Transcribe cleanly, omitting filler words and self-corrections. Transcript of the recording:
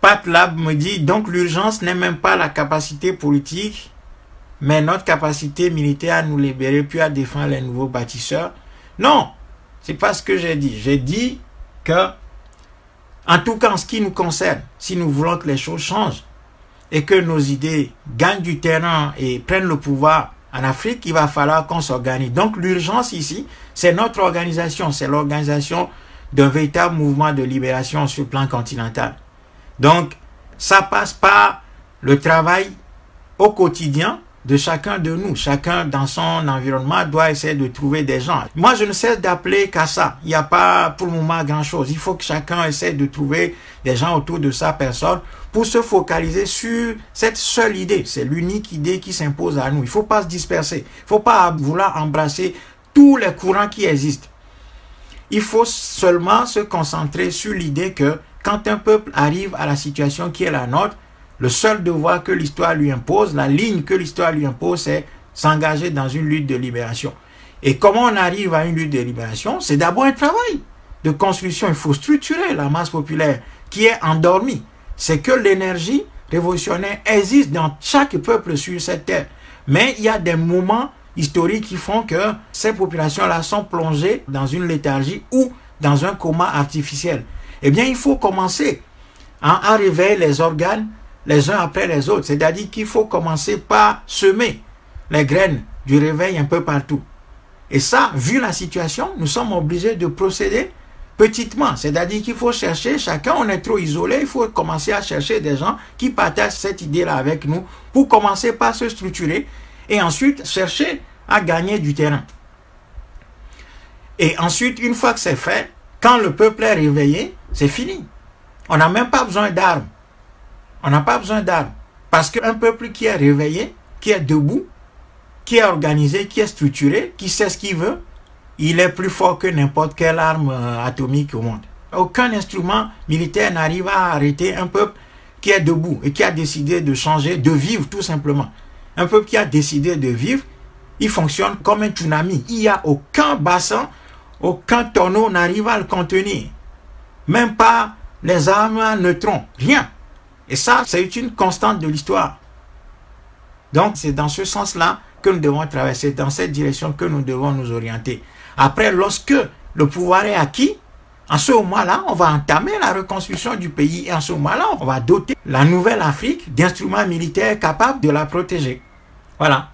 Pat Lab me dit, donc l'urgence n'est même pas la capacité politique, mais notre capacité militaire à nous libérer, puis à défendre les nouveaux bâtisseurs. Non, c'est pas ce que j'ai dit. J'ai dit que, en tout cas en ce qui nous concerne, si nous voulons que les choses changent et que nos idées gagnent du terrain et prennent le pouvoir en Afrique, il va falloir qu'on s'organise. Donc l'urgence ici, c'est notre organisation, c'est l'organisation d'un véritable mouvement de libération sur le plan continental. Donc, ça passe par le travail au quotidien de chacun de nous. Chacun dans son environnement doit essayer de trouver des gens. Moi, je ne cesse d'appeler qu'à ça. Il n'y a pas pour le moment grand-chose. Il faut que chacun essaie de trouver des gens autour de sa personne pour se focaliser sur cette seule idée. C'est l'unique idée qui s'impose à nous. Il ne faut pas se disperser. Il ne faut pas vouloir embrasser tous les courants qui existent. Il faut seulement se concentrer sur l'idée que quand un peuple arrive à la situation qui est la nôtre, le seul devoir que l'histoire lui impose, la ligne que l'histoire lui impose, c'est s'engager dans une lutte de libération. Et comment on arrive à une lutte de libération? C'est d'abord un travail de construction. Il faut structurer la masse populaire qui est endormie. C'est que l'énergie révolutionnaire existe dans chaque peuple sur cette terre. Mais il y a des moments historiques qui font que ces populations-là sont plongées dans une léthargie ou dans un coma artificiel. Eh bien, il faut commencer à réveiller les organes les uns après les autres. C'est-à-dire qu'il faut commencer par semer les graines du réveil un peu partout. Et ça, vu la situation, nous sommes obligés de procéder petitement. C'est-à-dire qu'il faut chercher, chacun, on est trop isolé, il faut commencer à chercher des gens qui partagent cette idée-là avec nous pour commencer par se structurer et ensuite chercher à gagner du terrain. Et ensuite, une fois que c'est fait, quand le peuple est réveillé, c'est fini. On n'a même pas besoin d'armes. On n'a pas besoin d'armes. Parce qu'un peuple qui est réveillé, qui est debout, qui est organisé, qui est structuré, qui sait ce qu'il veut, il est plus fort que n'importe quelle arme atomique au monde. Aucun instrument militaire n'arrive à arrêter un peuple qui est debout et qui a décidé de changer, de vivre tout simplement. Un peuple qui a décidé de vivre, il fonctionne comme un tsunami. Il n'y a aucun bassin, aucun tonneau n'arrive à le contenir. Même pas les armes à neutrons, rien. Et ça, c'est une constante de l'histoire. Donc, c'est dans ce sens-là que nous devons traverser, dans cette direction que nous devons nous orienter. Après, lorsque le pouvoir est acquis, en ce moment-là, on va entamer la reconstruction du pays. Et en ce moment-là, on va doter la nouvelle Afrique d'instruments militaires capables de la protéger. Voilà.